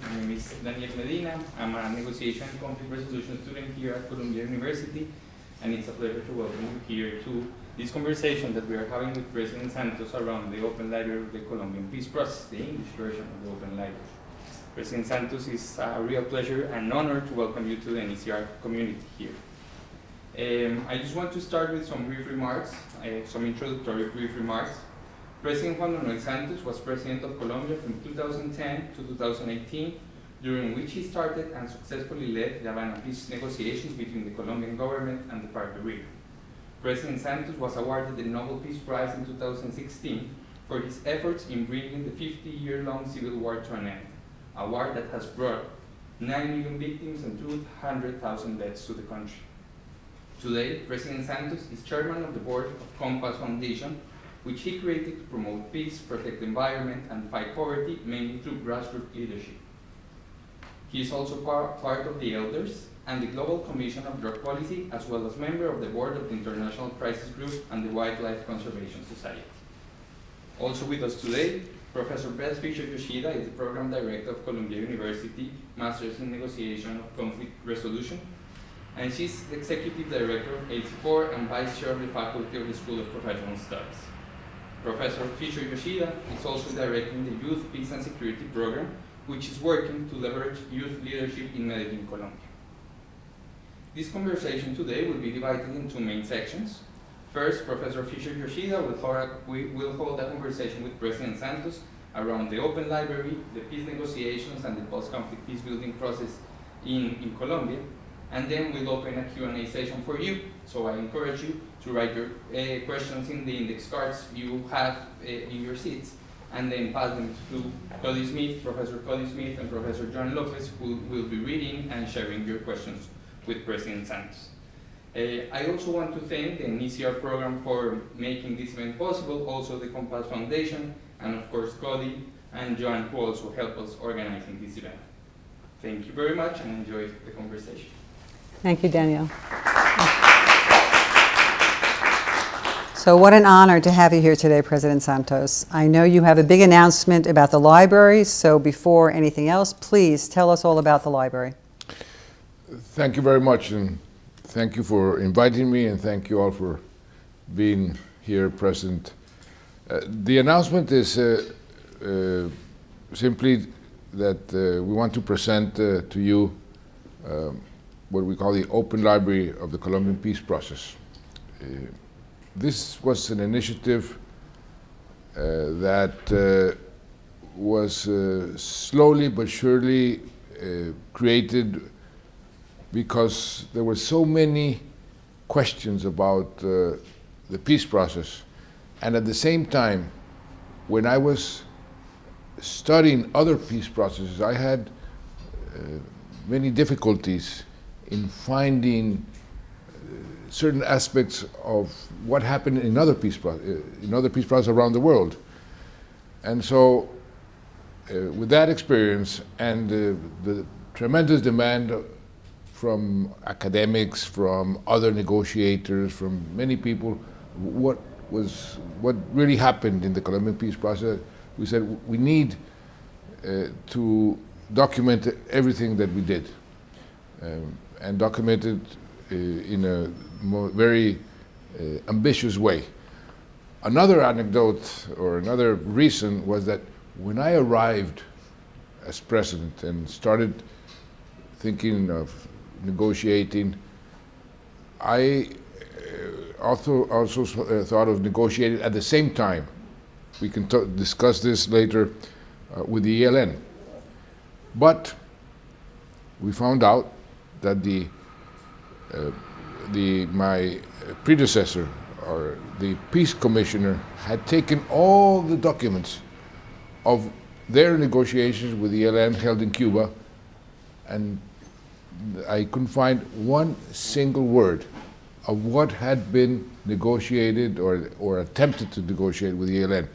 My name is Daniel Medina. I'm a negotiation and conflict resolution student here at Columbia University, and it's a pleasure to welcome you here to this conversation that we are having with President Santos around the Open Library of the Colombian Peace Process, the English version of the Open Library. President Santos, it's a real pleasure and honor to welcome you to the NECR community here. I just want to start with some brief remarks, some introductory brief remarks. President Juan Manuel Santos was President of Colombia from 2010 to 2018, during which he started and successfully led the Havana peace negotiations between the Colombian government and the FARC guerrilla. President Santos was awarded the Nobel Peace Prize in 2016 for his efforts in bringing the 50-year-long civil war to an end, a war that has brought 9 million victims and 200,000 deaths to the country. Today, President Santos is chairman of the board of Compass Foundation, which he created to promote peace, protect the environment, and fight poverty, mainly through grassroots leadership. He is also part of the Elders and the Global Commission of Drug Policy, as well as member of the board of the International Crisis Group and the Wildlife Conservation Society. Also with us today, Professor Beth Fisher-Yoshida is the Program Director of Columbia University, Masters in Negotiation of Conflict Resolution, and she's the Executive Director of AC4 and Vice Chair of the Faculty of the School of Professional Studies. Professor Fisher-Yoshida is also directing the Youth Peace and Security Program, which is working to leverage youth leadership in Medellin, Colombia. This conversation today will be divided into 2 main sections. First, Professor Fisher-Yoshida will hold a conversation with President Santos around the Open Library, the peace negotiations, and the post-conflict peace-building process in Colombia. And then we'll open a Q&A session for you. So I encourage you to write your questions in the index cards you have in your seats, and then pass them to Cody Smith, Professor Cody Smith, and Professor John Lopez, who will be reading and sharing your questions with President Santos. I also want to thank the NECR program for making this event possible, also the Compass Foundation, and of course Cody and John, who also helped us organizing this event. Thank you very much and enjoy the conversation. Thank you, Daniel. So what an honor to have you here today, President Santos. I know you have a big announcement about the library, so before anything else, please tell us all about the library. Thank you very much, and thank you for inviting me, and thank you all for being here present. The announcement is simply that we want to present to you what we call the Open Library of the Colombian Peace Process. This was an initiative that was slowly but surely created because there were so many questions about the peace process. And at the same time, when I was studying other peace processes, I had many difficulties in finding certain aspects of what happened in other peace processes around the world. And so with that experience and the tremendous demand from academics, from other negotiators, from many people, what really happened in the Colombian peace process, we said we need to document everything that we did. And documented in a very ambitious way. Another anecdote or another reason was that when I arrived as president and started thinking of negotiating, I also thought of negotiating at the same time. We can discuss this later with the ELN. But we found out that my predecessor, or the peace commissioner, had taken all the documents of their negotiations with the ELN held in Cuba, and I couldn't find one single word of what had been negotiated or attempted to negotiate with the ELN.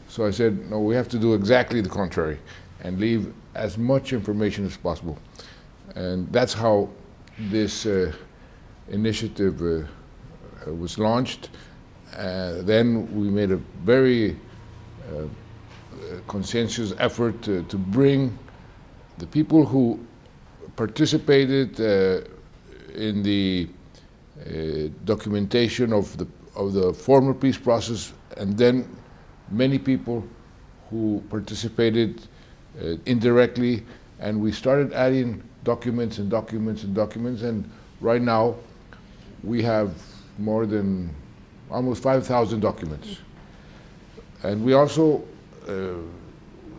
So I said, no, we have to do exactly the contrary and leave as much information as possible. And that's how this initiative was launched. Then we made a very conscientious effort to bring the people who participated in the documentation of the former peace process, and then many people who participated indirectly, and we started adding documents and documents and documents, and right now we have more than almost 5,000 documents. And we also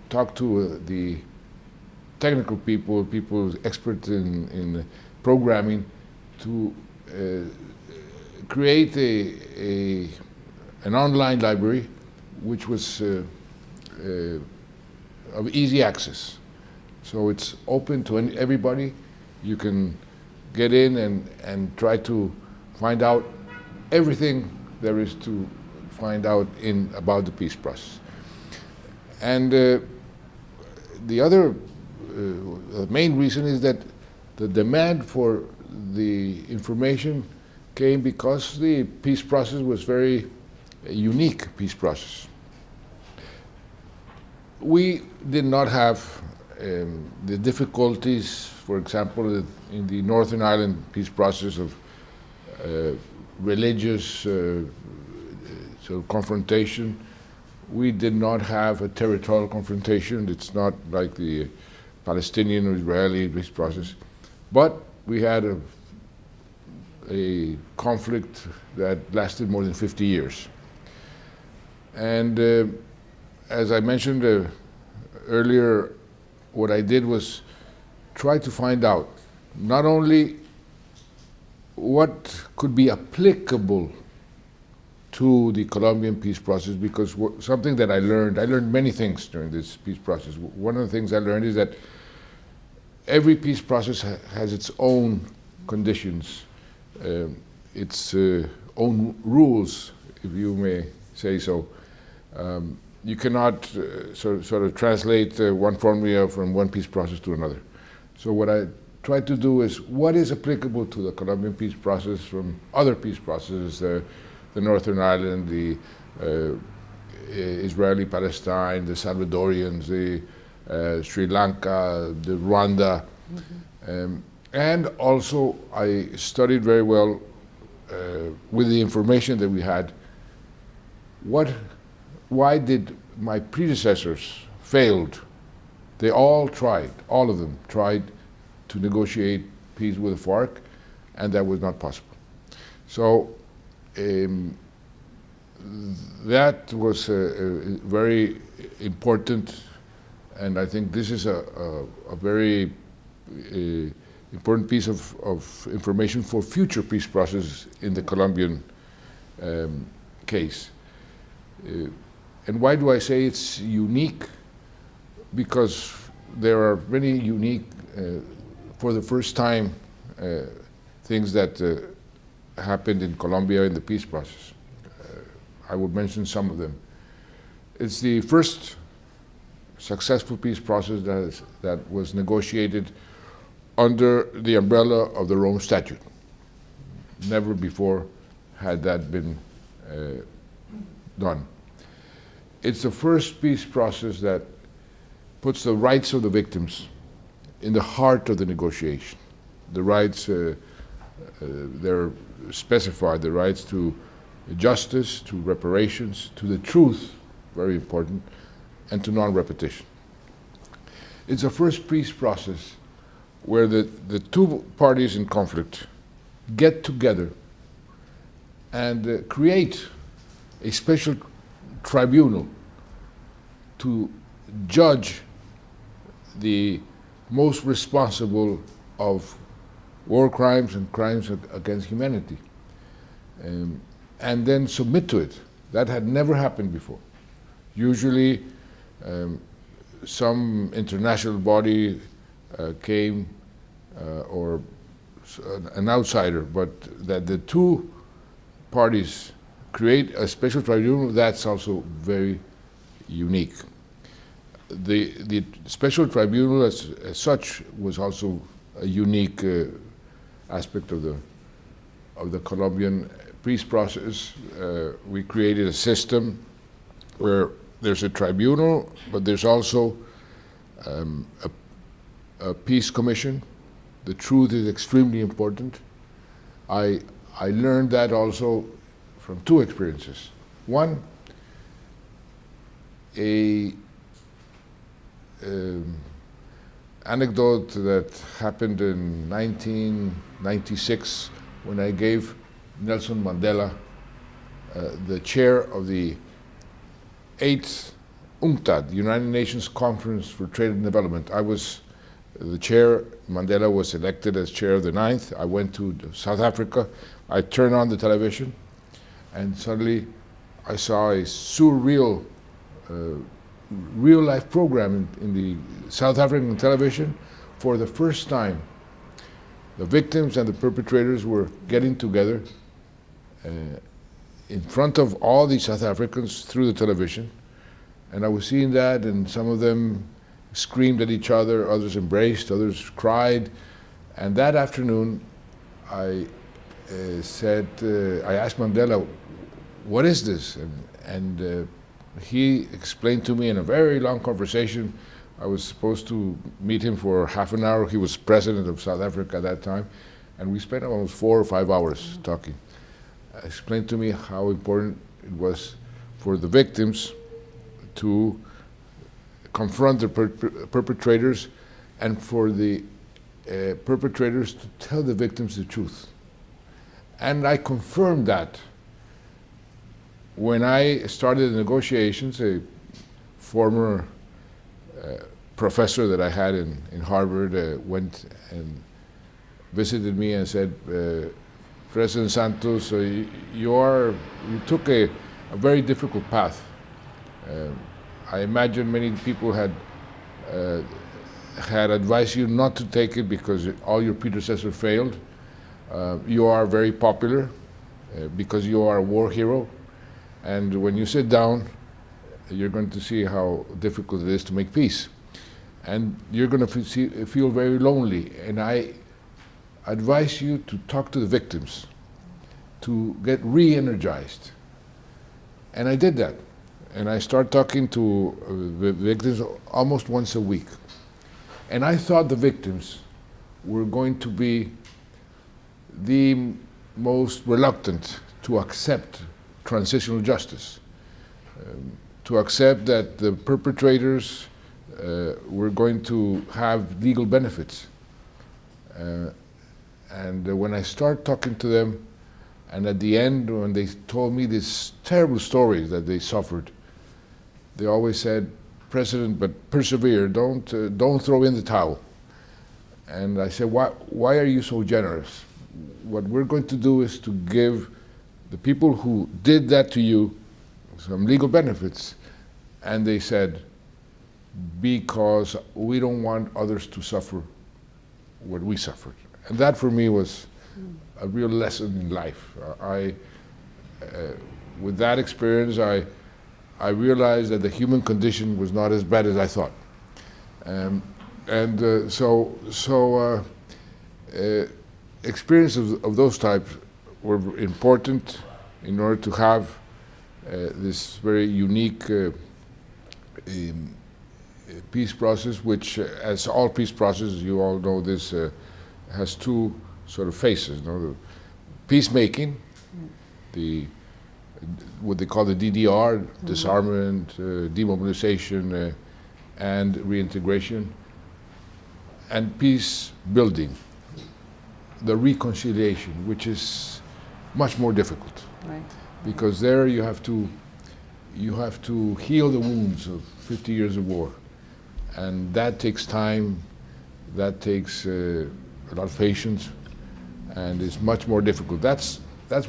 talked to the technical people experts in programming, to create an online library which was of easy access. So it's open to everybody. You can get in and try to find out everything there is to find out about the peace process. And the other main reason is that the demand for the information came because the peace process was very unique peace process. We did not have the difficulties, for example, in the Northern Ireland peace process of religious sort of confrontation. We did not have a territorial confrontation. It's not like the Palestinian or Israeli peace process. But we had a conflict that lasted more than 50 years. And as I mentioned earlier, what I did was try to find out not only what could be applicable to the Colombian peace process, because something that I learned many things during this peace process. One of the things I learned is that every peace process has its own conditions, its own rules, if you may say so. You cannot sort of translate one formula from one peace process to another. So what I tried to do is what is applicable to the Colombian peace process from other peace processes, the Northern Ireland, the Israeli-Palestine, the Salvadorians, the Sri Lanka, the Rwanda. And also I studied very well with the information that we had, why did my predecessors failed? They all of them tried to negotiate peace with the FARC, and that was not possible. So that was very important, and I think this is a very important piece of information for future peace processes in the Colombian case. And why do I say it's unique? Because there are many unique, for the first time, things that happened in Colombia in the peace process. I would mention some of them. It's the first successful peace process that was negotiated under the umbrella of the Rome Statute. Never before had that been done. It's the first peace process that puts the rights of the victims in the heart of the negotiation. The rights, they're specified, the rights to justice, to reparations, to the truth, very important, and to non-repetition. It's the first peace process where the two parties in conflict get together and create a special tribunal to judge the most responsible of war crimes and crimes against humanity, and then submit to it. That had never happened before. Usually some international body came, or an outsider, but that the two parties create a special tribunal, that's also very unique. The special tribunal as such was also a unique aspect of the Colombian peace process. We created a system where there's a tribunal, but there's also a peace commission. The truth is extremely important. I learned that also from two experiences. One, a anecdote that happened in 1996 when I gave Nelson Mandela the chair of the 8th UNCTAD, United Nations Conference for Trade and Development. I was the chair. Mandela was elected as chair of the 9th. I went to South Africa. I turned on the television, and suddenly I saw a surreal, real-life program in the South African television. For the first time, the victims and the perpetrators were getting together in front of all the South Africans through the television. And I was seeing that, and some of them screamed at each other, others embraced, others cried. And that afternoon, I asked Mandela, what is this? And he explained to me in a very long conversation. I was supposed to meet him for half an hour. He was president of South Africa at that time. And we spent almost 4 or 5 hours talking. Explained to me how important it was for the victims to confront the perpetrators, and for the perpetrators to tell the victims the truth. And I confirmed that when I started the negotiations. A former professor that I had in Harvard went and visited me and said, President Santos, you took a very difficult path. I imagine many people had advised you not to take it because all your predecessors failed. You are very popular because you are a war hero, and when you sit down, you're going to see how difficult it is to make peace, and you're going to feel very lonely. And I advise you to talk to the victims, to get re-energized. And I did that. And I started talking to the victims almost once a week. And I thought the victims were going to be the most reluctant to accept transitional justice, to accept that the perpetrators were going to have legal benefits. And when I started talking to them, and at the end, when they told me this terrible story that they suffered, they always said, President, but persevere, don't throw in the towel. And I said, why are you so generous? What we're going to do is to give the people who did that to you some legal benefits. And they said, because we don't want others to suffer what we suffered. And that for me was a real lesson in life. With that experience, I realized that the human condition was not as bad as I thought. Experiences of those types were important in order to have this very unique peace process, which, as all peace processes, you all know this, has two sort of phases. The peacemaking, what they call the DDR, disarmament, demobilization, and reintegration, and peace building, the reconciliation, which is much more difficult. Right. Because there you have to heal the wounds of 50 years of war, and that takes time, that takes a lot of patience, and it's much more difficult. That's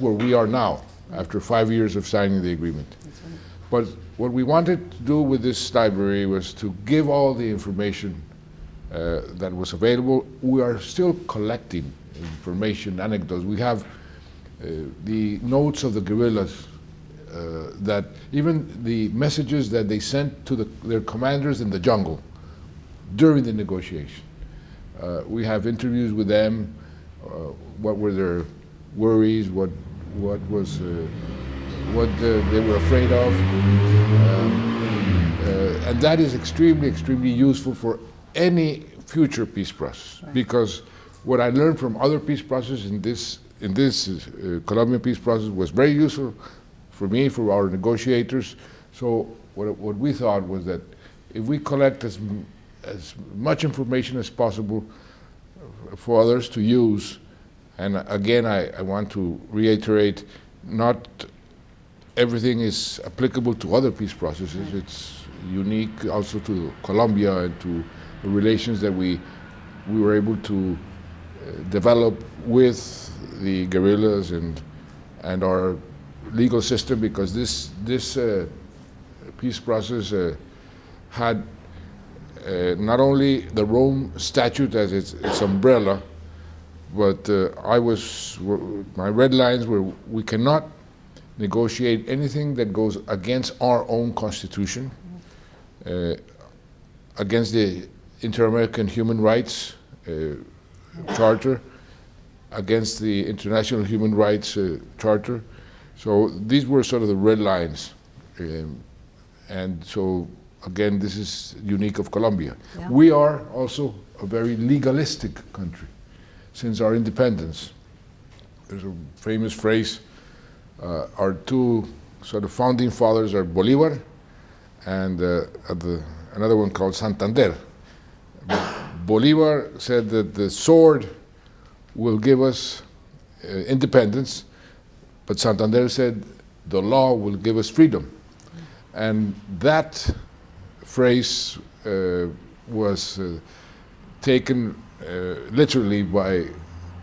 where we are now, after 5 years of signing the agreement. Right. But what we wanted to do with this library was to give all the information that was available. We are still collecting information, anecdotes. We have the notes of the guerrillas, that even the messages that they sent to their commanders in the jungle during the negotiation. We have interviews with them, what were their worries, what they were afraid of, and that is extremely, extremely useful for any future peace process. Right. Because what I learned from other peace processes in this Colombian peace process was very useful for me, for our negotiators. So what we thought was that if we collect as much information as possible for others to use, and again, I want to reiterate, not everything is applicable to other peace processes. It's unique also to Colombia and to the relations that we were able to develop with the guerrillas and our legal system, because this peace process had not only the Rome Statute as its umbrella, but my red lines were we cannot negotiate anything that goes against our own constitution, against the Inter-American Human Rights Charter, against the International Human Rights Charter. So these were sort of the red lines. And so, again, this is unique of Colombia. Yeah. We are also a very legalistic country since our independence. There's a famous phrase, our two sort of founding fathers are Bolívar and another one called Santander. Bolívar said that the sword will give us independence, but Santander said the law will give us freedom. And that phrase was taken literally by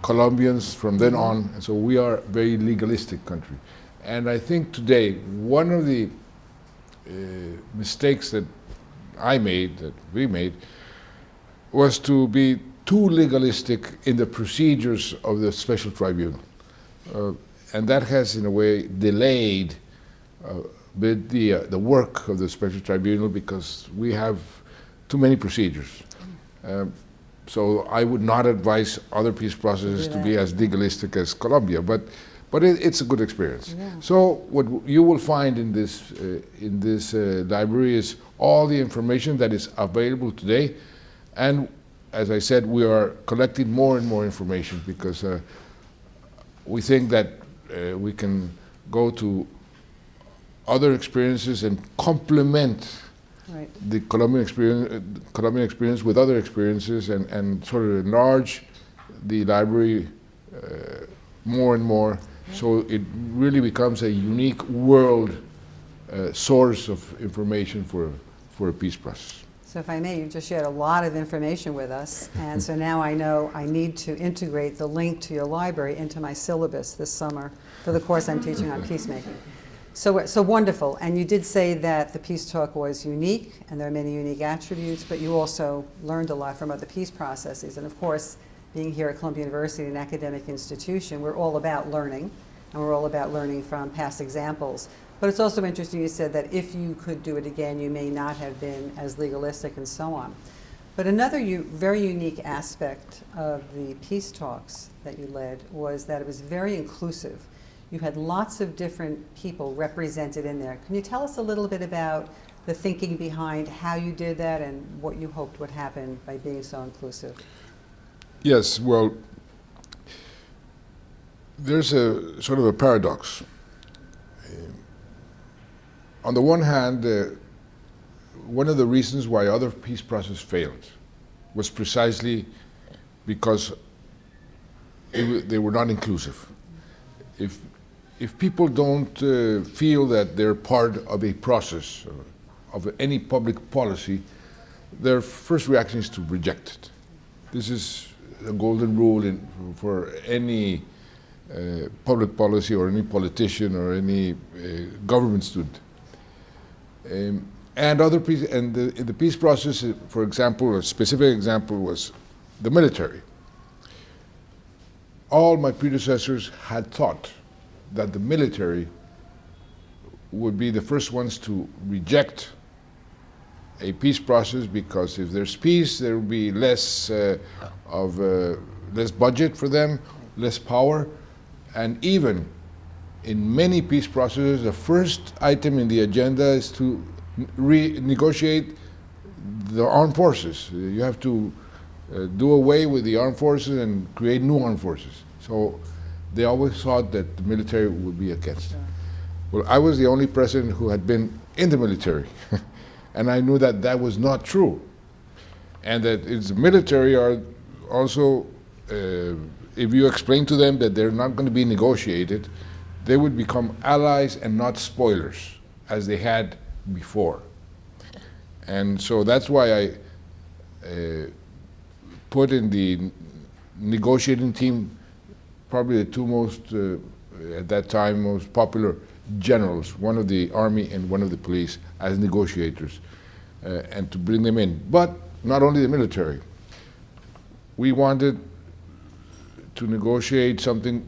Colombians from then on, and so we are a very legalistic country. And I think today, one of the mistakes that we made, was to be too legalistic in the procedures of the special tribunal. And that has, in a way, delayed the work of the special tribunal because we have too many procedures. So I would not advise other peace processes to be as legalistic as Colombia, but it's a good experience. Yeah. So what you will find in this library is all the information that is available today, and as I said, we are collecting more and more information because we think that we can go to other experiences and complement the Colombian experience with other experiences and sort of enlarge the library more and more, so it really becomes a unique world source of information for a peace process. So if I may, you just shared a lot of information with us, and so now I know I need to integrate the link to your library into my syllabus this summer for the course I'm teaching on peacemaking. So wonderful, and you did say that the peace talk was unique, and there are many unique attributes, but you also learned a lot from other peace processes, and of course, being here at Columbia University, an academic institution, we're all about learning, and we're all about learning from past examples. But it's also interesting you said that if you could do it again, you may not have been as legalistic and so on. But another very unique aspect of the peace talks that you led was that it was very inclusive. You had lots of different people represented in there. Can you tell us a little bit about the thinking behind how you did that and what you hoped would happen by being so inclusive? Yes, well, there's a sort of a paradox. On the one hand, one of the reasons why other peace processes failed was precisely because they were not inclusive. If people don't feel that they're part of a process, of any public policy, their first reaction is to reject it. This is a golden rule for any public policy or any politician or any government student. And the peace process, for example, a specific example was the military. All my predecessors had thought that the military would be the first ones to reject a peace process because if there's peace, there will be less budget for them, less power, and even in many peace processes, the first item in the agenda is to renegotiate the armed forces. You have to do away with the armed forces and create new armed forces. So they always thought that the military would be against. Well, I was the only president who had been in the military, and I knew that that was not true, and that the military are also, if you explain to them that they're not going to be negotiated, they would become allies and not spoilers, as they had before. And so that's why I put in the negotiating team probably the two most, at that time, most popular generals, one of the army and one of the police, as negotiators, and to bring them in. But not only the military. We wanted to negotiate something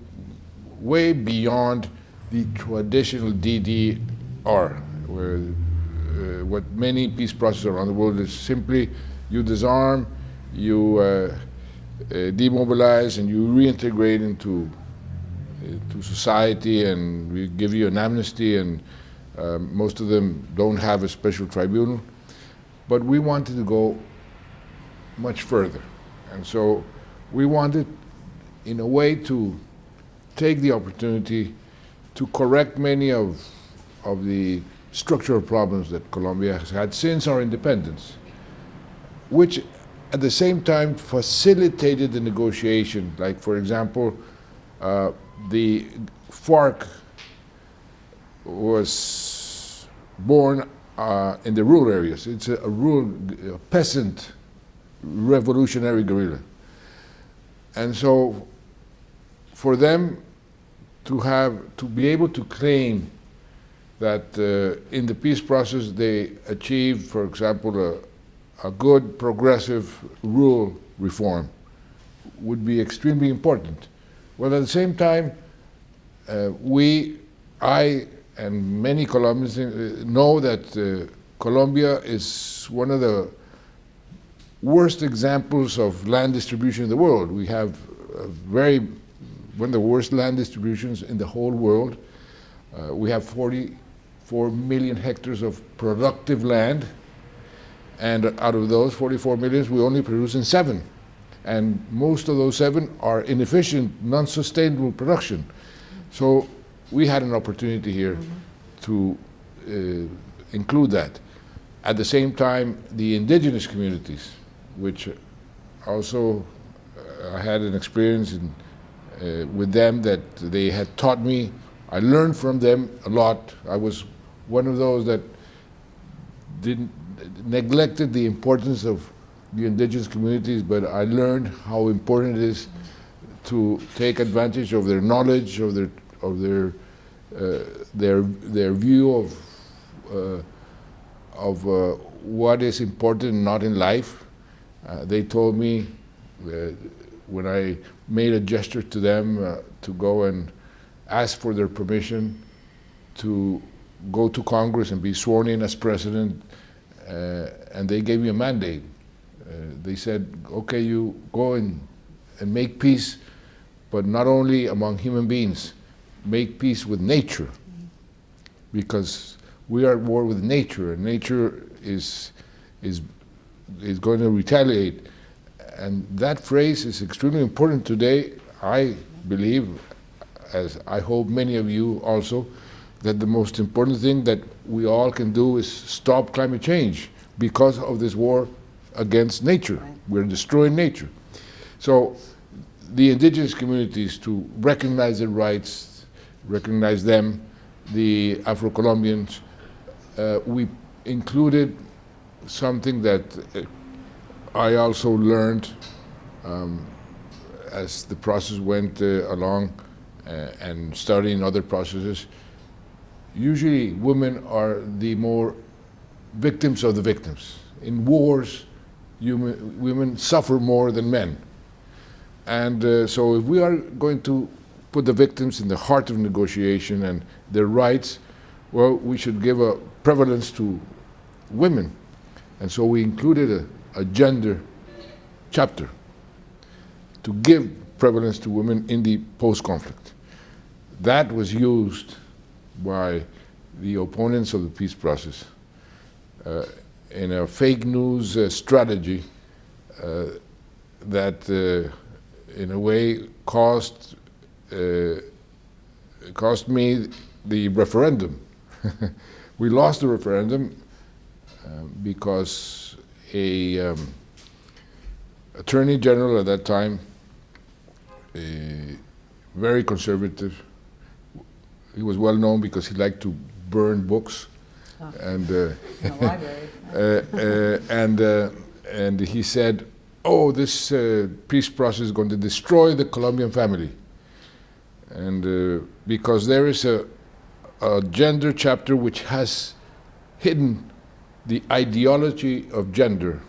way beyond the traditional DDR, where what many peace processes around the world is simply you disarm, you demobilize, and you reintegrate into society, and we give you an amnesty, and most of them don't have a special tribunal. But we wanted to go much further. And so we wanted, in a way, to take the opportunity to correct many of the structural problems that Colombia has had since our independence, which at the same time facilitated the negotiation. Like, for example, the FARC was born in the rural areas. It's a rural peasant revolutionary guerrilla. And so for them to be able to claim that in the peace process they achieved, for example, a good progressive rural reform would be extremely important. Well, at the same time, I and many Colombians know that Colombia is one of the worst examples of land distribution in the world. We have one of the worst land distributions in the whole world. We have 44 million hectares of productive land, and out of those 44 million, we only produce in 7. And most of those 7 are inefficient, non-sustainable production. So we had an opportunity here to include that. At the same time, the indigenous communities, which also I had an experience with them that they had taught me. I learned from them a lot. I was one of those that neglected the importance of the indigenous communities, but I learned how important it is to take advantage of their knowledge, of their view of what is important and not in life. They told me when I made a gesture to them to go and ask for their permission to go to Congress and be sworn in as president, and they gave me a mandate. They said, okay, you go and make peace, but not only among human beings, make peace with nature, because we are at war with nature, and nature is going to retaliate. And that phrase is extremely important today. I believe, as I hope many of you also, that the most important thing that we all can do is stop climate change because of this war against nature. Right. We're destroying nature. So the indigenous communities, to recognize their rights, recognize them, the Afro-Colombians, we included something that I also learned as the process went along and studying other processes. Usually women are the more victims of the victims. In wars, women suffer more than men. And so if we are going to put the victims in the heart of negotiation and their rights, well, we should give a prevalence to women. And so we included a gender chapter to give prevalence to women in the post-conflict. That was used by the opponents of the peace process in a fake news strategy that in a way cost me the referendum. We lost the referendum because a attorney general at that time, very conservative. He was well known because he liked to burn books, and In the library. and he said, "Oh, this peace process is going to destroy the Colombian family," and because there is a gender chapter which has hidden the ideology of gender,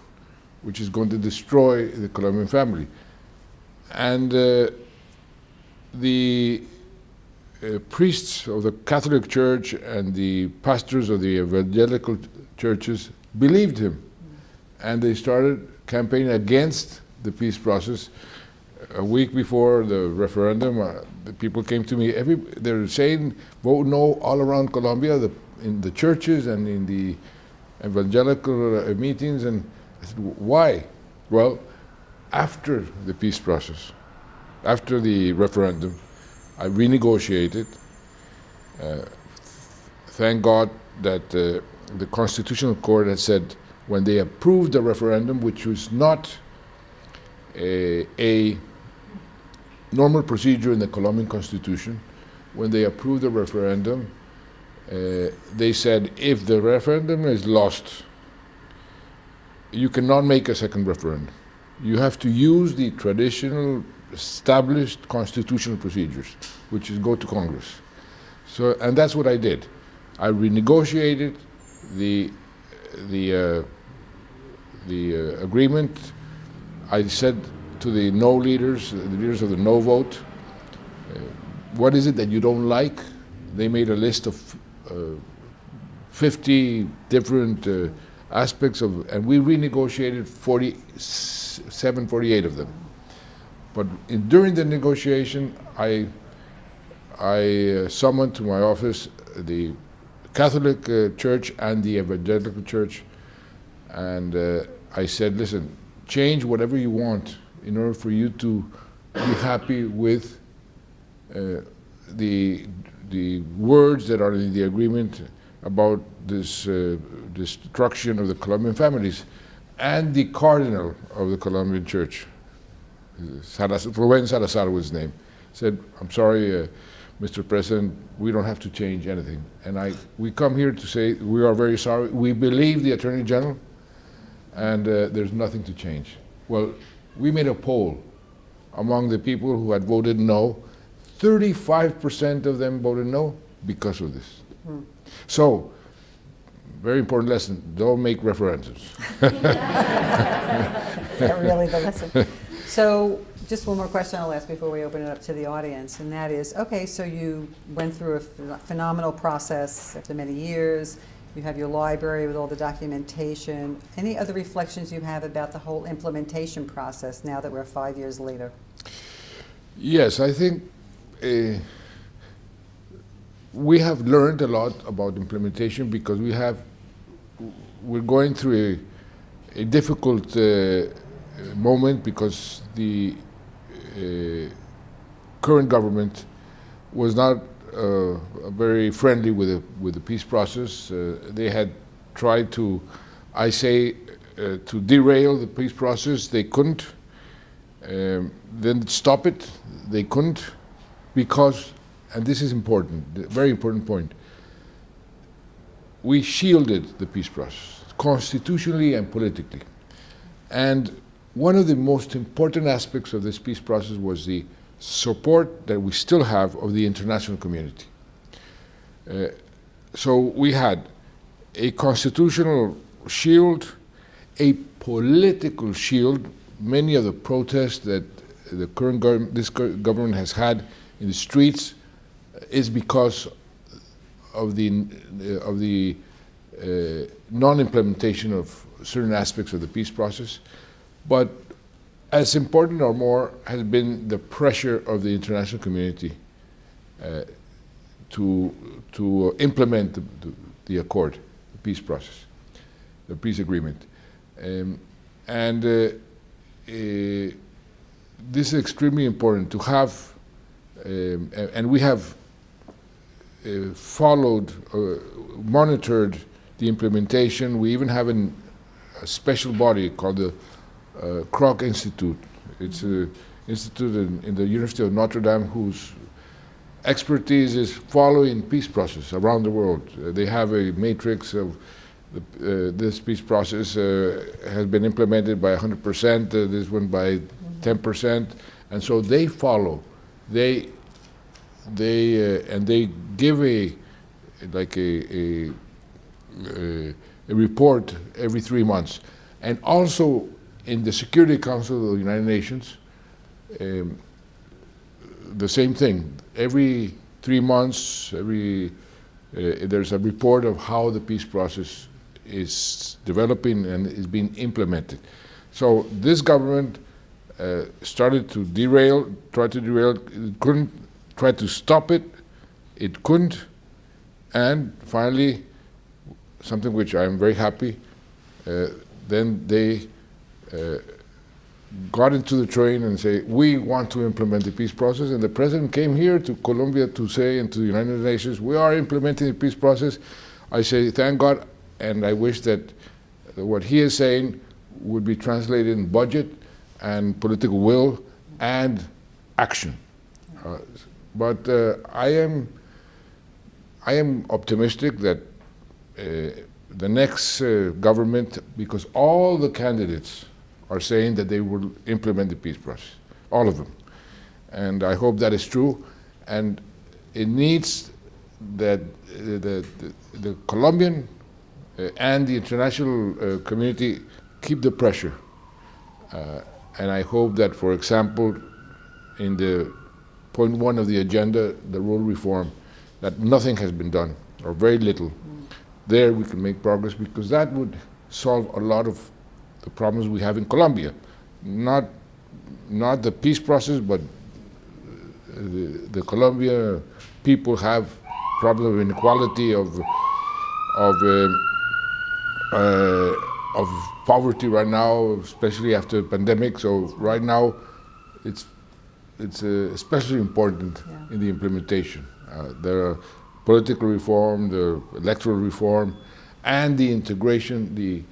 which is going to destroy the Colombian family. And the priests of the Catholic Church and the pastors of the evangelical churches believed him, and they started campaigning against the peace process. A week before the referendum, the people came to me. They're saying vote no all around Colombia, in the churches and in the evangelical meetings. And I said, why? Well, after the peace process, after the referendum, I renegotiated. Thank God that the Constitutional Court had said when they approved the referendum, which was not a normal procedure in the Colombian Constitution, when they approved the referendum, they said if the referendum is lost, you cannot make a second referendum. You have to use the traditional established constitutional procedures, which is go to Congress. So, and that's what I did. I renegotiated the agreement. I said to the no leaders, the leaders of the no vote, what is it that you don't like? They made a list of 50 different aspects of, and we renegotiated 47, 48 of them. But during the negotiation, I summoned to my office the Catholic Church and the Evangelical Church, and I said, listen, change whatever you want in order for you to be happy with the words that are in the agreement about this destruction of the Colombian families. And the Cardinal of the Colombian Church, Rubén Salazar was his name, said, I'm sorry, Mr. President, we don't have to change anything. And we come here to say we are very sorry. We believe the Attorney General, and there's nothing to change. Well, we made a poll among the people who had voted no. 35% of them voted no because of this. So, very important lesson, don't make referendums. Is that really the lesson? So, just one more question I'll ask before we open it up to the audience, and that is, okay, so you went through a phenomenal process after many years. You have your library with all the documentation. Any other reflections you have about the whole implementation process now that we're 5 years later? Yes, I think we have learned a lot about implementation because we're going through a difficult moment because the current government was not very friendly with the peace process. They had tried to, to derail the peace process. They couldn't. Then stop it. They couldn't because, and this is important, a very important point, we shielded the peace process constitutionally and politically. And one of the most important aspects of this peace process was the support that we still have of the international community. So we had a constitutional shield, a political shield. Many of the protests that the current government has had in the streets is because of the non-implementation of certain aspects of the peace process. But as important or more has been the pressure of the international community to implement the accord, the peace process, the peace agreement. And this is extremely important to have, and we have followed, monitored the implementation. We even have a special body called the Kroc Institute. It's an institute in the University of Notre Dame whose expertise is following peace process around the world. They have a matrix of this peace process has been implemented by 100%, this one by 10%, and so they follow. They give a report every 3 months, and also in the Security Council of the United Nations, the same thing. Every 3 months, there's a report of how the peace process is developing and is being implemented. So this government started to try to derail, it couldn't, try to stop it, it couldn't, and finally, something which I'm very happy, then they got into the train and say, we want to implement the peace process, and the president came here to Colombia to say, and to the United Nations, we are implementing the peace process. I say, thank God, and I wish that what he is saying would be translated in budget and political will and action. But I am optimistic that the next government, because all the candidates are saying that they will implement the peace process, all of them. And I hope that is true. And it needs that the Colombian and the international community keep the pressure. And I hope that, for example, in the point 1 of the agenda, the rule reform, that nothing has been done, or very little. There we can make progress, because that would solve a lot of the problems we have in Colombia. Not the peace process, but the Colombia people have problem of inequality, of poverty right now, especially after the pandemic. So right now, it's especially important in the implementation. There are political reform, the electoral reform, and the integration, the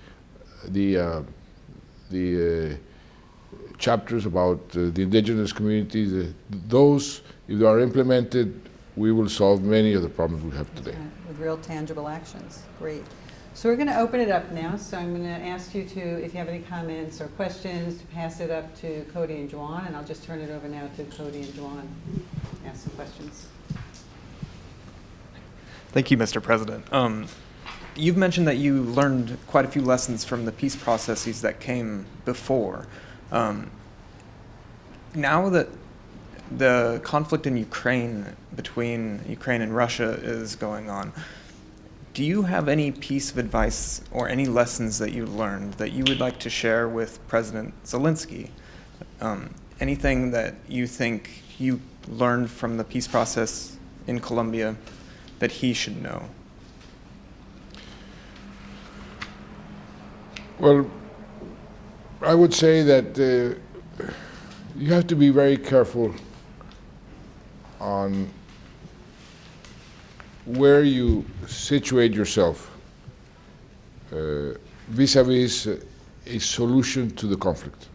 chapters about the indigenous communities. Those, if they are implemented, we will solve many of the problems we have today. With real tangible actions. Great. So we're going to open it up now. So I'm going to ask you to, if you have any comments or questions, to pass it up to Cody and Juan, and I'll just turn it over now to Cody and Juan. Ask some questions. Thank you, Mr. President. You've mentioned that you learned quite a few lessons from the peace processes that came before. Now that the conflict in Ukraine, between Ukraine and Russia, is going on, do you have any piece of advice or any lessons that you learned that you would like to share with President Zelensky? Anything that you think you learned from the peace process in Colombia that he should know? Well, I would say that you have to be very careful on where you situate yourself vis-a-vis a solution to the conflict.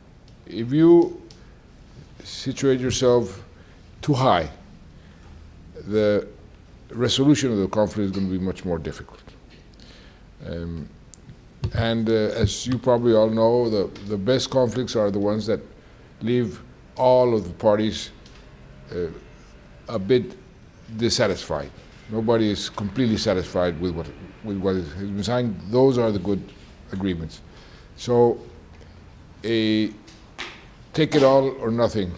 If you situate yourself too high, the resolution of the conflict is going to be much more difficult. As you probably all know, the best conflicts are the ones that leave all of the parties a bit dissatisfied. Nobody is completely satisfied with what has been signed. Those are the good agreements. So, take it all or nothing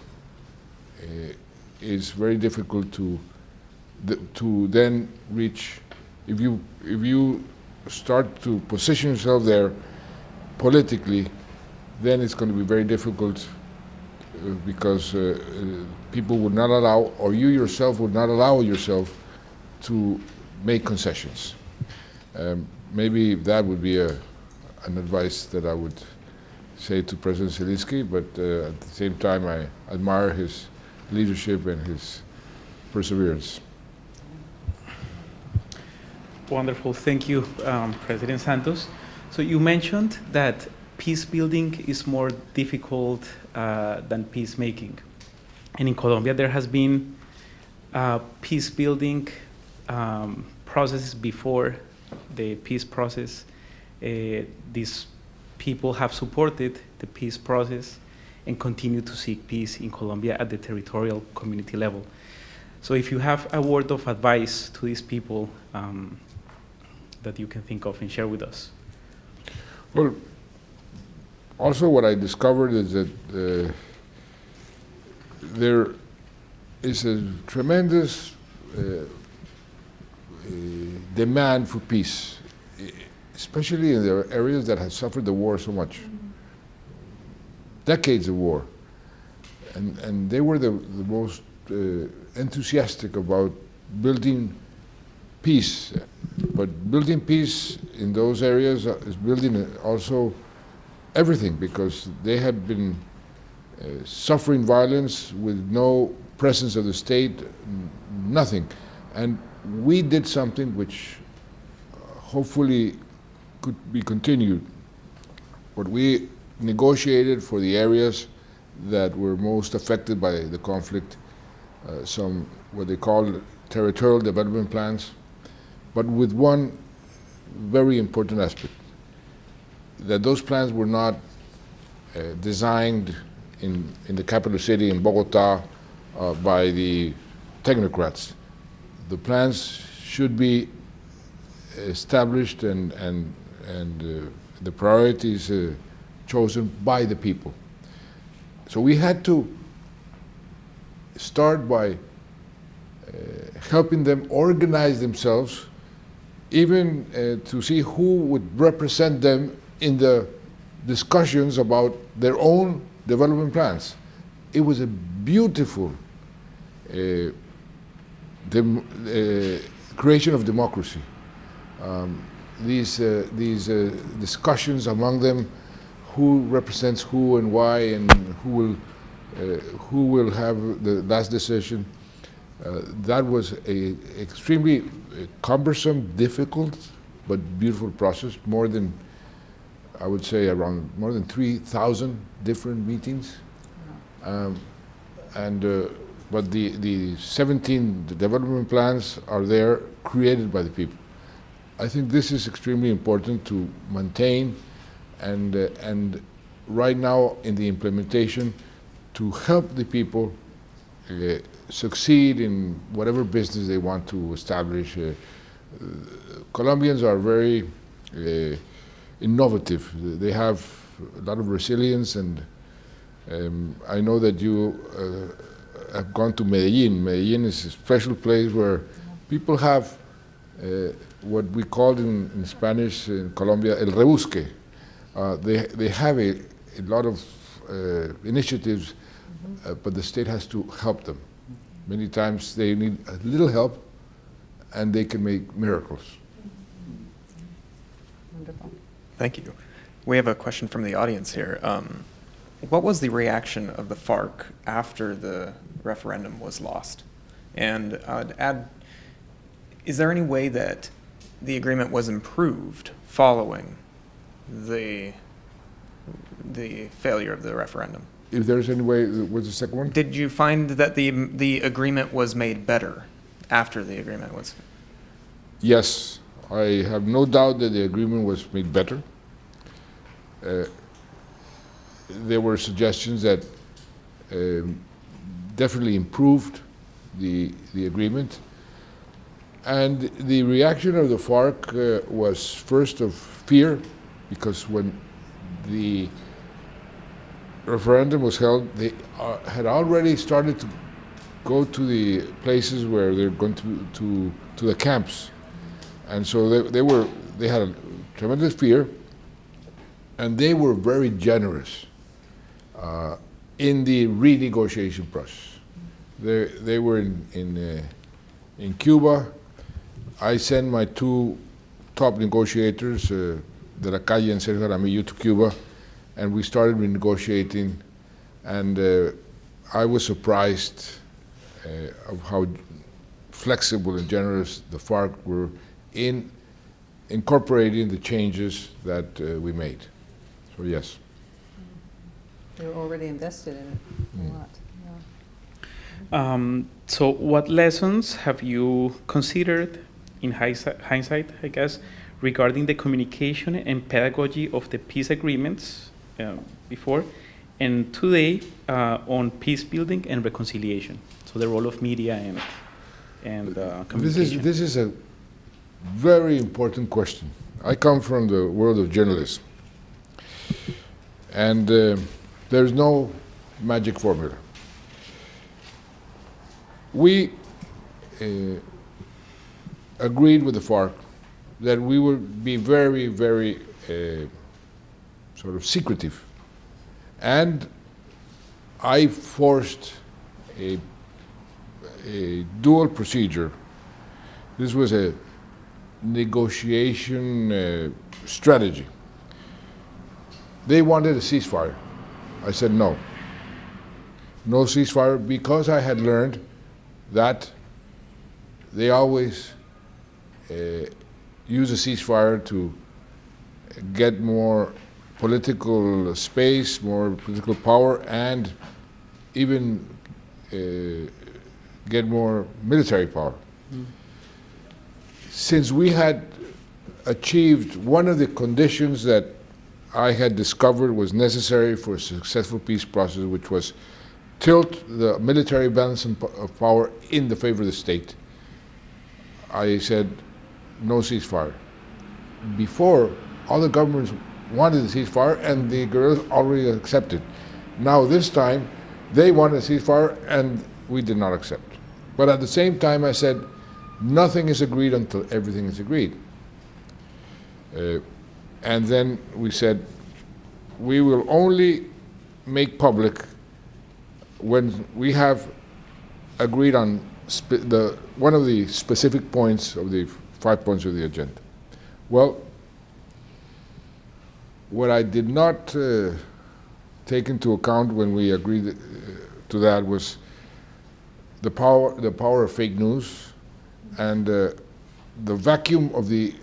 is very difficult to then reach. If you start to position yourself there politically, then it's going to be very difficult because people would not allow, or you yourself would not allow yourself to make concessions. Maybe that would be an advice that I would say to President Zelensky, but at the same time I admire his leadership and his perseverance. Wonderful, thank you, President Santos. So you mentioned that peace building is more difficult than peacemaking. And in Colombia there has been peace building processes before the peace process. These people have supported the peace process and continue to seek peace in Colombia at the territorial community level. So if you have a word of advice to these people that you can think of and share with us. Well, also what I discovered is that there is a tremendous demand for peace, especially in the areas that have suffered the war so much. Decades of war. And they were the most enthusiastic about building peace. But building peace in those areas is building also everything, because they had been suffering violence with no presence of the state, nothing. And we did something which hopefully could be continued. What we negotiated for the areas that were most affected by the conflict, some what they call territorial development plans, but with one very important aspect, that those plans were not designed in the capital city, in Bogota, by the technocrats. The plans should be established and the priorities chosen by the people. So we had to start by helping them organize themselves, even to see who would represent them in the discussions about their own development plans. It was a beautiful creation of democracy. These discussions among them, who represents who and why, and who will have the last decision. That was an extremely cumbersome, difficult, but beautiful process. More than, I would say, around more than 3,000 different meetings. But the 17 development plans are there, created by the people. I think this is extremely important to maintain, and right now in the implementation, to help the people succeed in whatever business they want to establish. Colombians are very innovative. They have a lot of resilience, and I know that you have gone to Medellin. Medellin is a special place where people have what we call in Spanish in Colombia, el rebusque. They have a lot of initiatives, but the state has to help them. Many times they need a little help, and they can make miracles. Wonderful. Thank you. We have a question from the audience here. What was the reaction of the FARC after the referendum was lost? And to add, is there any way that the agreement was improved following the failure of the referendum? If there's any way, what's the second one? Did you find that the agreement was made better after the agreement was? Yes, I have no doubt that the agreement was made better. There were suggestions that definitely improved the agreement. And the reaction of the FARC was first of fear, because when the referendum was held, they had already started to go to the places where they're going to the camps. And so they had a tremendous fear, and they were very generous in the renegotiation process. They were in Cuba. I sent my two top negotiators, De la Calle and Sergio Jaramillo, to Cuba, and we started renegotiating, and I was surprised of how flexible and generous the FARC were in incorporating the changes that we made. So yes. They were already invested in it a lot. So what lessons have you considered in hindsight, I guess, regarding the communication and pedagogy of the peace agreements before and today on peace building and reconciliation? So the role of media and communication. This is a very important question. I come from the world of journalism, and there's no magic formula. We agreed with the FARC that we would be very, very sort of secretive. And I forced a dual procedure. This was a negotiation strategy. They wanted a ceasefire. I said no. No ceasefire, because I had learned that they always use a ceasefire to get more political space, more political power, and even get more military power. Since we had achieved one of the conditions that I had discovered was necessary for a successful peace process, which was tilt the military balance of power in the favor of the state, I said no ceasefire. Before, all the governments wanted a ceasefire and the guerrillas already accepted. Now this time, they wanted a ceasefire and we did not accept. But at the same time, I said nothing is agreed until everything is agreed. And then we said we will only make public when we have agreed on one of the specific points of the 5 points of the agenda. Well, what I did not take into account when we agreed to that was the power of fake news and the vacuum of the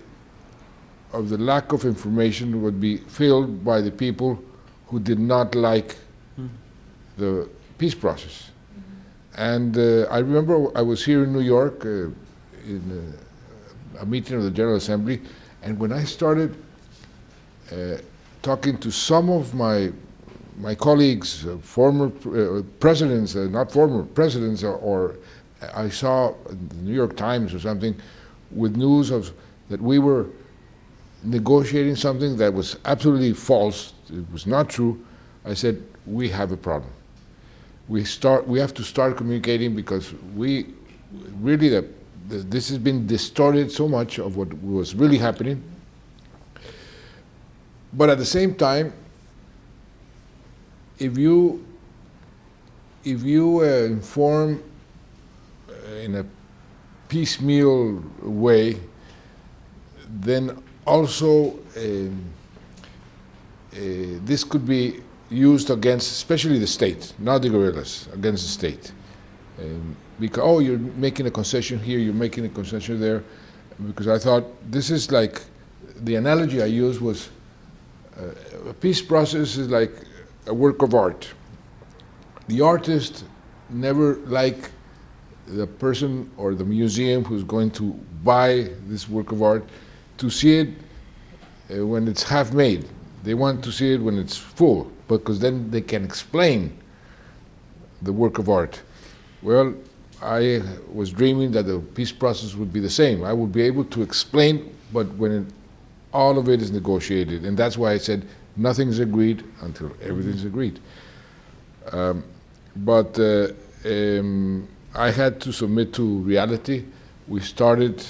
lack of information would be filled by the people who did not like the peace process. And I remember I was here in New York in a meeting of the General Assembly, and when I started talking to some of my colleagues, former presidents, not former presidents, or I saw the New York Times or something with news of that we were negotiating something that was absolutely false, it was not true, I said, we have a problem. We have to start communicating because we really, this has been distorted so much of what was really happening. But at the same time, if you inform in a piecemeal way, then also this could be used against, especially the state, not the guerrillas, against the state. Because, oh, you're making a concession here, you're making a concession there. Because I thought, this is like, the analogy I used was, a peace process is like a work of art. The artist never like the person or the museum who's going to buy this work of art to see it when it's half made. They want to see it when it's full, because then they can explain the work of art. Well, I was dreaming that the peace process would be the same. I would be able to explain, but when all of it is negotiated, and that's why I said nothing's agreed until everything's agreed. But I had to submit to reality. We started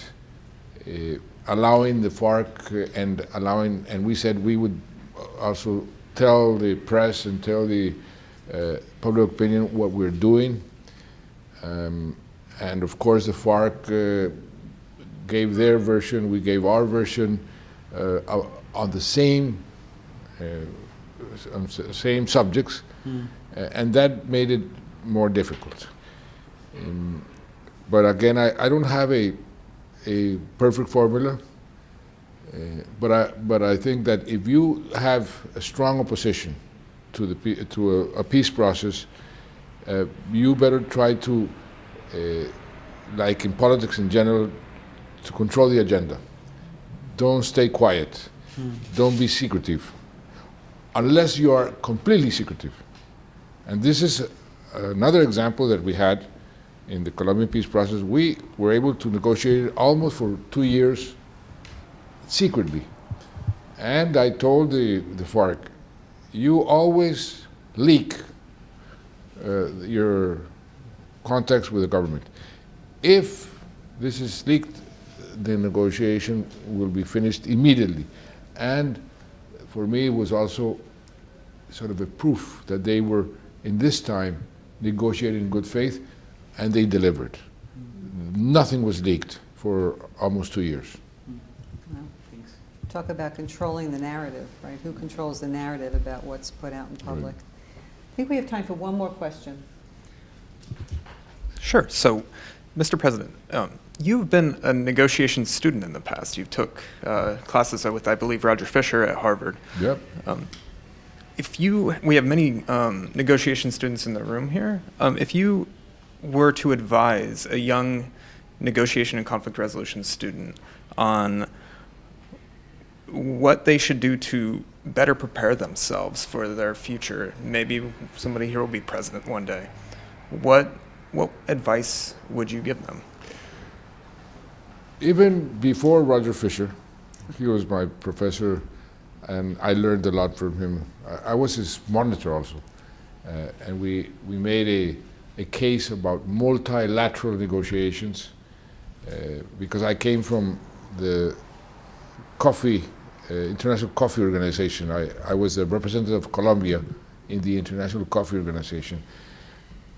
allowing the FARC and we said we would also tell the press and tell the public opinion what we're doing. And of course the FARC gave their version, we gave our version on the same on same subjects, and that made it more difficult. But again, I don't have a perfect formula. But I think that if you have a strong opposition to a peace process, you better try to, like in politics in general, to control the agenda. Don't stay quiet. Don't be secretive, unless you are completely secretive. And this is another example that we had in the Colombian peace process. We were able to negotiate almost for 2 years secretly. And I told the FARC, you always leak your contacts with the government. If this is leaked, the negotiation will be finished immediately. And for me, it was also sort of a proof that they were, in this time, negotiating in good faith, and they delivered. Nothing was leaked for almost 2 years. Talk about controlling the narrative, right? Who controls the narrative about what's put out in public? Right. I think we have time for one more question. Sure. So, Mr. President, you've been a negotiation student in the past. You took classes with, I believe, Roger Fisher at Harvard. Yep. We have many negotiation students in the room here. If you were to advise a young negotiation and conflict resolution student on what they should do to better prepare themselves for their future, maybe somebody here will be president one day, what advice would you give them? Even before Roger Fisher, he was my professor, and I learned a lot from him. I was his monitor also, and we made a case about multilateral negotiations, because I came from the International Coffee Organization. I was a representative of Colombia in the International Coffee Organization.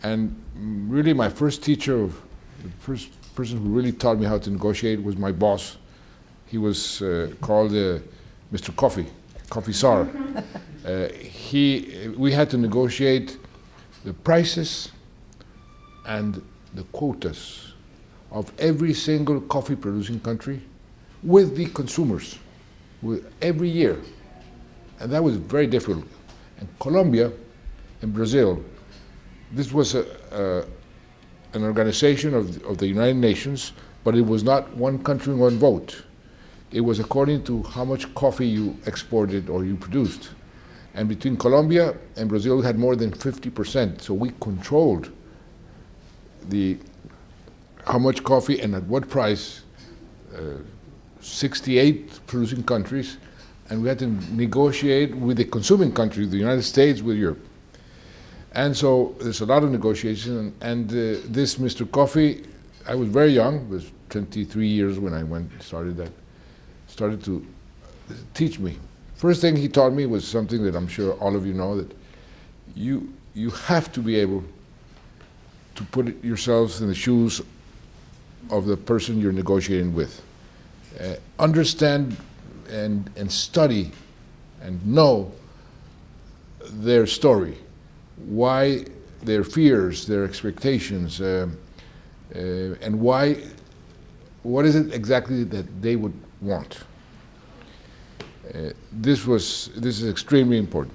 And really my first teacher, the first person who really taught me how to negotiate was my boss. He was called Mr. Coffee Czar. We had to negotiate the prices and the quotas of every single coffee producing country with the consumers every year. And that was very difficult. And Colombia and Brazil, this was an organization of the United Nations, but it was not one country, one vote. It was according to how much coffee you exported or you produced. And between Colombia and Brazil, we had more than 50%. So we controlled how much coffee and at what price, 68 producing countries, and we had to negotiate with the consuming countries, the United States, with Europe. And so there's a lot of negotiation, and this Mr. Coffee, I was very young, I was 23 years when I started to teach me. First thing he taught me was something that I'm sure all of you know, that you have to be able to put yourselves in the shoes of the person you're negotiating with. Understand and study and know their story, why their fears, their expectations, and what is it exactly that they would want. This is extremely important.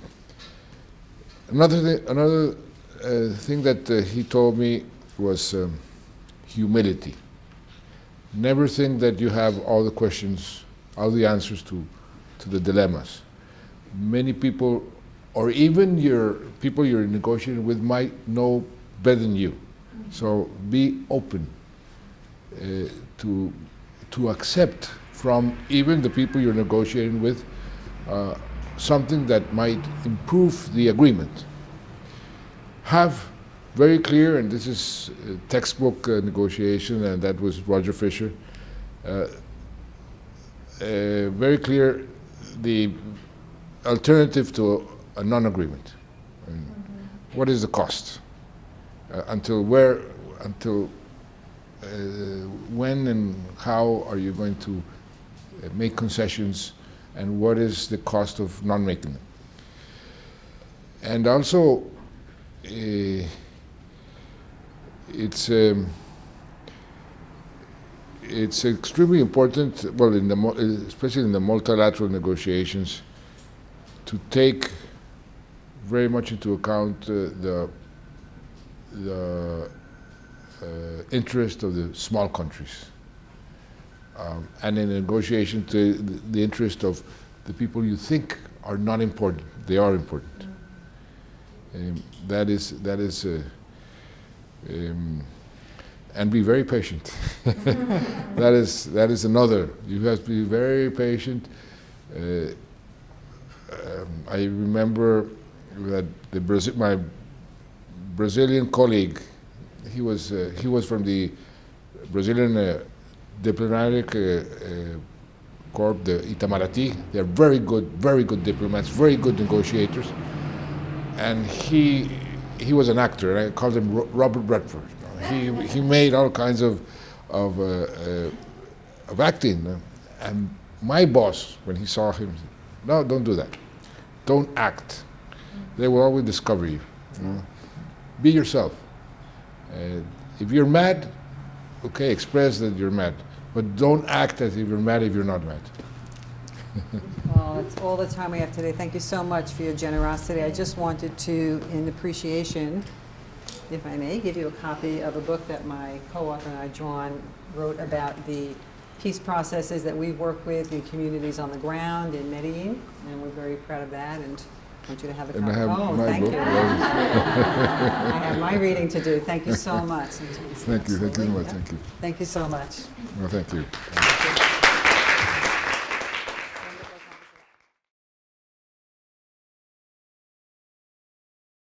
Another thing that he told me was humility. Never think that you have all the questions, all the answers to the dilemmas. Many people, or even people you're negotiating with, might know better than you. So be open to accept from even the people you're negotiating with something that might improve the agreement. Have very clear, and this is textbook negotiation, and that was Roger Fisher, very clear the alternative to a non-agreement. What is the cost? Until when and how are you going to make concessions, and what is the cost of non-making them? And also, it's extremely important, well, especially in the multilateral negotiations, to take very much into account the interest of the small countries. And in negotiation, to the interest of the people you think are not important. They are important. And be very patient. that is another. You have to be very patient. I remember that my Brazilian colleague, he was from the Brazilian diplomatic corps, the Itamaraty. They're very good diplomats, very good negotiators. And he was an actor. I called him Robert Redford. He made all kinds of acting. And my boss, when he saw him, said, "No, don't do that. Don't act. They will always discover you. Be yourself. If you're mad, okay, express that you're mad. But don't act as if you're mad if you're not mad." Well, that's all the time we have today. Thank you so much for your generosity. I just wanted to, in appreciation, if I may, give you a copy of a book that my co-author and I, Juan, wrote about the peace processes that we've worked with in communities on the ground in Medellin, and we're very proud of that, and I want you to have a copy. And I have my thank book. you. I have my reading to do. Thank you so much. Thank you so much. Thank you. Thank you so much. Well, thank you.